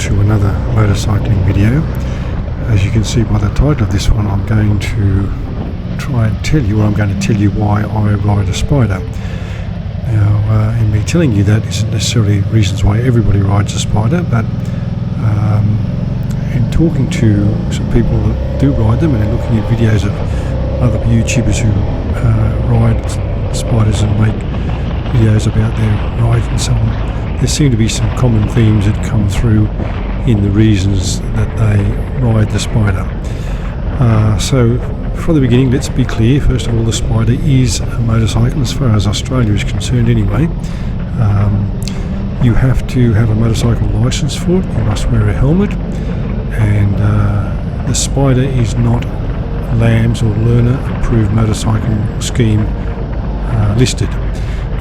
to another motorcycling video. As you can see by the title of this one, I'm going to try and tell you, or I'm going to tell you why I ride a Spyder. Now, in me telling you that isn't necessarily reasons why everybody rides a Spyder, but in talking to some people that do ride them and in looking at videos of other YouTubers who ride Spyders and make videos about their ride and so on, there seem to be some common themes that come through in the reasons that they ride the Spyder. So from the beginning, let's be clear. First of all, the Spyder is a motorcycle as far as Australia is concerned anyway. You have to have a motorcycle licence for it. You must wear a helmet, and the Spyder is not LAMS or learner approved motorcycle scheme listed.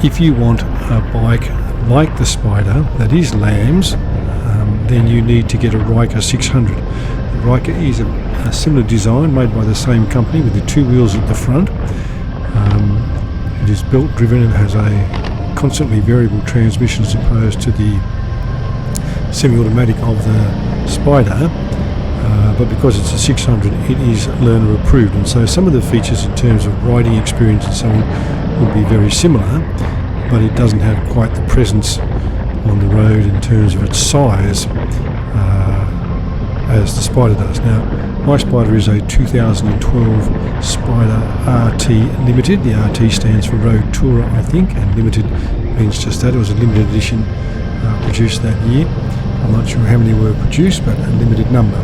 If you want a bike like the Spyder that is LAMS, then you need to get a Riker 600. The Riker is a similar design made by the same company with the two wheels at the front. It is belt driven and has a constantly variable transmission as opposed to the semi-automatic of the Spyder, but because it's a 600 it is learner approved, and so some of the features in terms of riding experience and so on would be very similar, but it doesn't have quite the presence on the road in terms of its size as the Spyder does. Now, my Spyder is a 2012 Spyder RT Limited. The RT stands for Road Tourer, I think, and Limited means just that. It was a limited edition produced that year. I'm not sure how many were produced, but a limited number.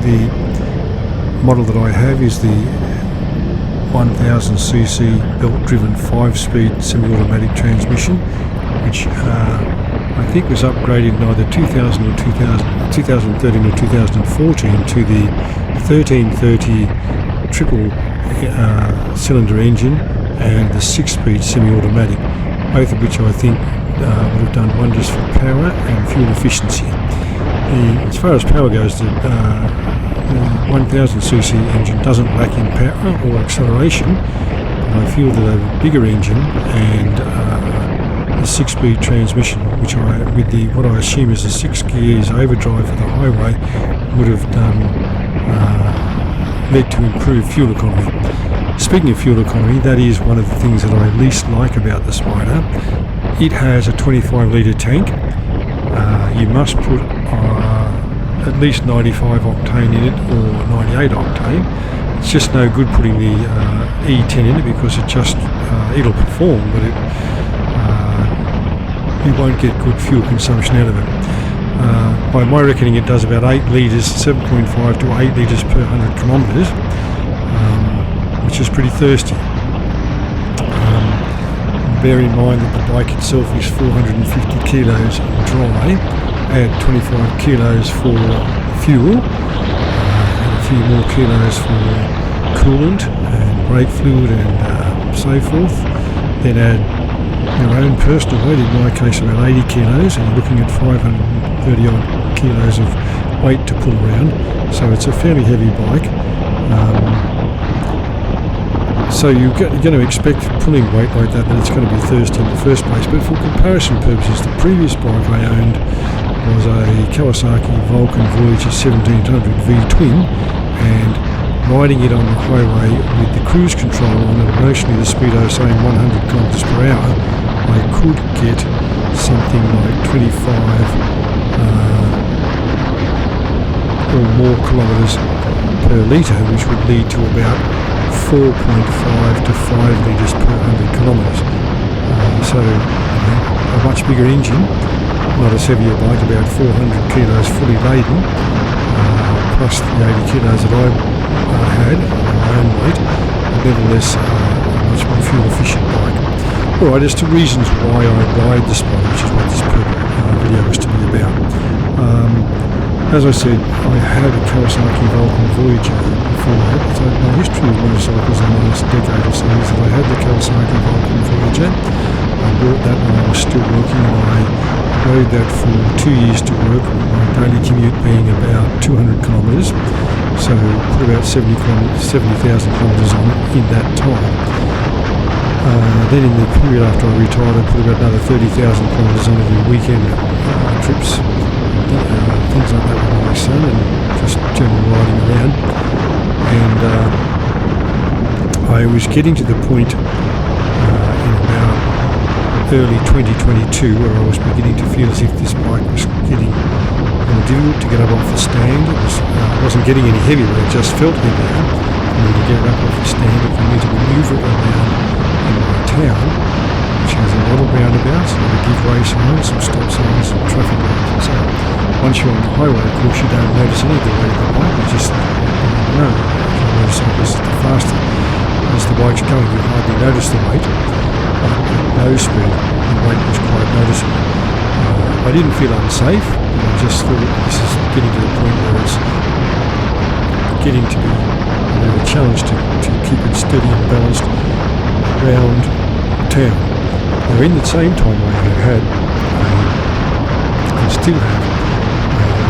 The model that I have is the 1000cc belt-driven 5-speed semi-automatic transmission, which I think was upgraded in either 2013 or 2014 to the 1330 triple cylinder engine and the 6-speed semi-automatic, both of which I think would have done wonders for power and fuel efficiency. As far as power goes, the 1000cc engine doesn't lack in power or acceleration, but I feel that a bigger engine and the 6-speed transmission, which with what I assume is a 6 gears overdrive for the highway, would have led to improved fuel economy. Speaking of fuel economy, that is one of the things that I least like about the Spyder. It has a 25 litre tank. You must put at least 95 octane in it or 98 octane. It's just no good putting the E10 in it because it'll perform, but you won't get good fuel consumption out of it. By my reckoning, it does about 8 litres, 7.5 to 8 litres per 100 kilometres, which is pretty thirsty. Bear in mind that the bike itself is 450 kilos dry, add 25 kilos for fuel, and a few more kilos for coolant and brake fluid and so forth, then add your own personal weight, in my case about 80 kilos, and you're looking at 530 odd kilos of weight to pull around, so it's a fairly heavy bike. So you're going to expect pulling weight like that it's going to be thirsty in the first place, but for comparison purposes, the previous bike I owned was a Kawasaki Vulcan Voyager 1700 V-twin, and riding it on the highway with the cruise control on and mostly the speedo saying 100 kilometers per hour, I could get something like 25 or more kilometers per litre, which would lead to about 4.5 to 5 litres per 100 kilometres. So a much bigger engine, not as heavy a bike, about 400 kilos fully laden, plus the 80 kilos that I had on my own weight, but nevertheless a much more fuel efficient bike. Alright, as to reasons why I ride the Spyder, which is what this video is to be about. As I said, I had a Kawasaki Vulcan Voyager before that, so my history of motorcycles in the last decade or so is that I had the Kawasaki Vulcan Voyager. I bought that when I was still working, and I rode that for 2 years to work, my daily commute being about 200 kilometres, so put about 70,000 kilometres on it in that time. Then in the period after I retired, I put about another 30,000 kilometres on it in weekend trips, things like that with my son, and just general riding around. And I was getting to the point in about early 2022 where I was beginning to feel as if this bike was getting more difficult to get up off the stand. It wasn't getting any heavier, it just felt heavier for me to get it up off the stand and for me to manoeuvre it around in my town, which has a lot of roundabouts, a lot of give way signs, some stop signs, some traffic lights and so on. Once you're on the highway, of course, you don't notice any of the weight of the bike, you just know. The motorcyclist, the faster as the bike's going, you hardly notice the weight. At low speed, the weight was quite noticeable. I didn't feel unsafe, but I just thought this is getting to the point where it's getting to be a challenge to keep it steady and balanced around town. Now, in the same time, I have had and still have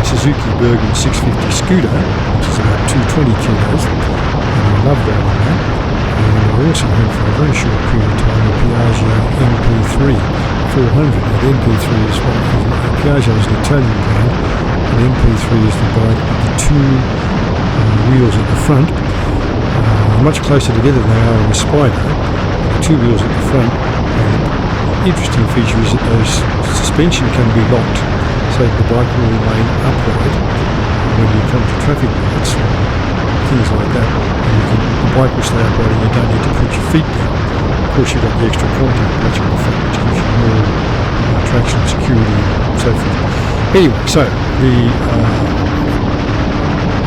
a Suzuki Bergen 650 scooter, which is about 220 kilos, and I love riding that. And I also had for a very short period of time a Piaggio MP3 400. Now, the MP3 is Piaggio is an Italian brand, and MP3 is the bike with the two wheels at the front, much closer together than they are in the Spyder. The two wheels at the front. The interesting feature is that those suspension can be locked, so that the bike will remain upright when you come to traffic lights, things like that. And the bike will stay upright and you don't need to put your feet down. Of course, you've got the extra contact patch on the front, which gives you more traction, security, and so forth. Anyway, so the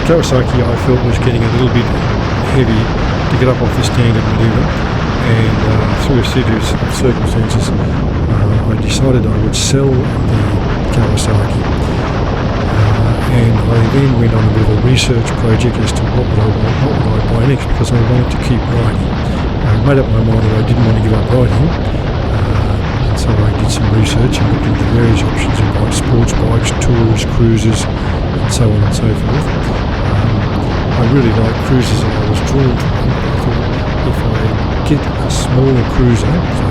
Kawasaki I felt was getting a little bit heavy to get up off the stand and manoeuvre, and through a series of circumstances I decided I would sell the Kawasaki, and I then went on a bit of a research project as to what would I buy next, because I wanted to keep riding. I made up my mind that I didn't want to give up riding, and so I did some research and looked into various options of bikes, sports bikes, tours, cruisers, and so on and so forth. I really like cruisers and I was drawn to one, but I thought if I get a smaller cruiser, so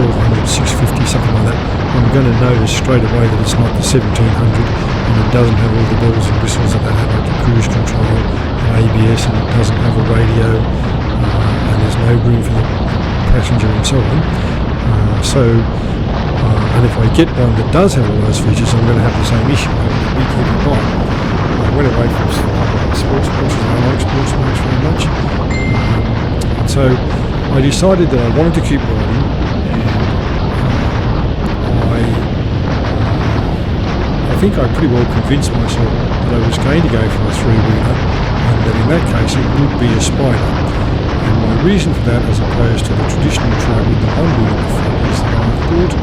1200, 650, something like that, I'm going to notice straight away that it's not the 1700 and it doesn't have all the bells and whistles that they have, like the cruise control and ABS, and it doesn't have a radio, and there's no room for the passenger and so on. And if I get one that does have all those features, I'm going to have the same issue, having a big heavy bike. I went away from sports bikes, I like sports bikes very much, and so I decided that I wanted to keep riding, and I think I pretty well convinced myself that I was going to go for a three-wheeler, and that in that case it would be a Spyder. And my reason for that, as opposed to the traditional trike with the one wheel in the front, is that I thought,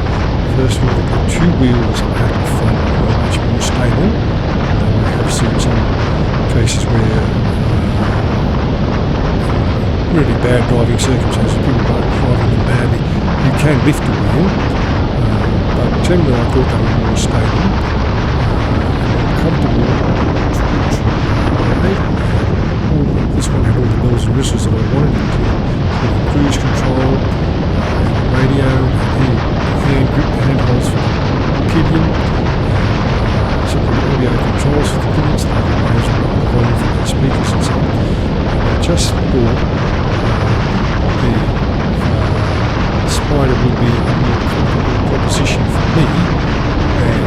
first of all, that the two wheels at the front were much more stable. I have seen some cases where really bad driving circumstances, people driving them badly, you can lift the wheel, but generally I thought they were more stable and more comfortable. This one had all the bells and whistles that I wanted it to, including cruise control, radio, hand grip, handholds for the pinion, separate audio controls for the pinions, the volume for the speakers and so on. And I just thought the Spyder would be a more comfortable proposition for me than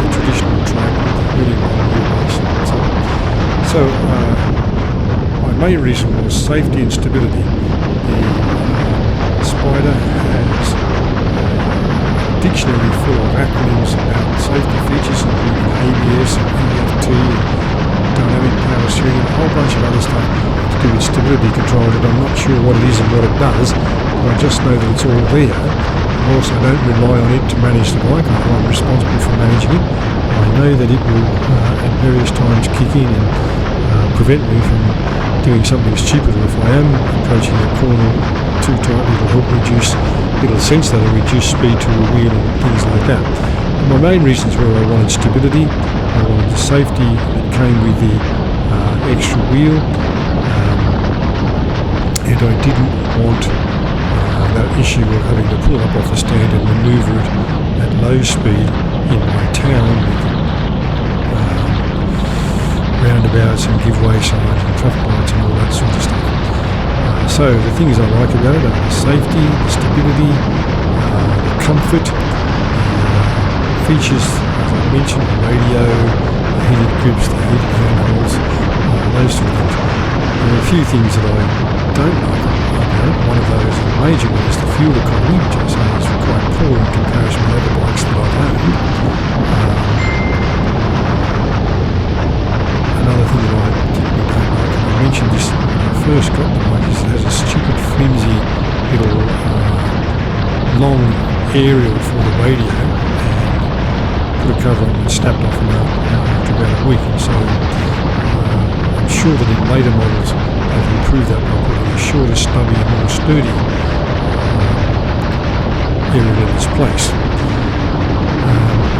the traditional trike with the really long wheelbase and so on. So my main reason was safety and stability. The Spyder has a dictionary full of acronyms about safety features, including ABS and EFT and dynamic power steering and a whole bunch of other stuff to do with stability control that I'm not sure what it is and what it does, but I just know that it's all there. I also don't rely on it to manage the bike. I'm responsible for managing it. I know that it will at various times kick in and prevent me from doing something stupid, or if I am approaching a corner too tightly, it'll sense that and reduce speed to a wheel and things like that. And my main reasons were I wanted stability, I wanted the safety that came with the extra wheel, and I didn't want that issue of having to pull up off the stand and manoeuvre it at low speed in my town with roundabouts and giveaway signs and traffic lights and all that sort of stuff. So the things I like about it are the safety, the stability, the comfort, features, as I mentioned, the radio, the heated grips, the heated handholds, those sort of things. There are a few things that I don't like about it. One of those, a major one, is the fuel economy, which I say is quite poor in comparison with other bikes that I've owned. Another thing that I particularly don't like, and I mentioned this when I first got the bike, is it has a stupid flimsy little long aerial for the radio, and put a cover on and snapped off after about a week. And so I'm sure that in later models they've improved that by putting a shorter, stubby and more sturdy aerial in its place.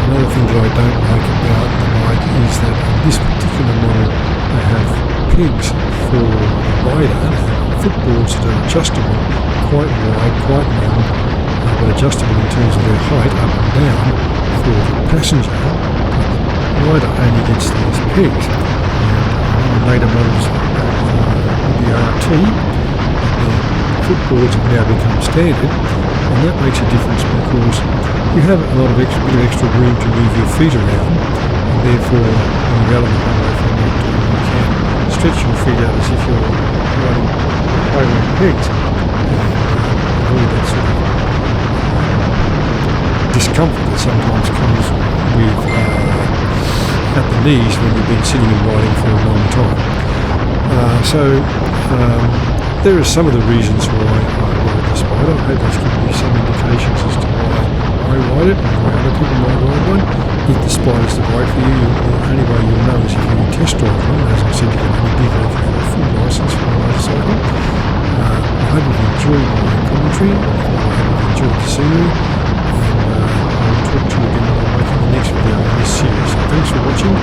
Another thing that I don't like about the bike is that in this particular model they have pegs for the rider, footboards that are adjustable, quite wide, quite long, but adjustable in terms of their height up and down for the passenger. The rider only gets these pegs. And in later models with the RT, the footboards have now become standard, and that makes a difference because you have a lot of bit of extra room to move your feet around, and therefore when you're out on the highway for a long time you can stretch your feet out as if you're riding highway pegs, and avoid that sort of discomfort that sometimes comes with at the knees when you've been sitting and riding for a long time. There are some of the reasons why I ride the Spyder. I hope that's given you some indications as to why I ride it and why other people might ride one. If the Spyder's the bike for you, the only way you'll know is if you test drive one. As I said, you can only do that if you have a full licence for a motorcycle. I hope you've enjoyed my commentary. I hope you've enjoyed the scenery, and I'll talk to you again when I'm making the next video in this series. So thanks for watching.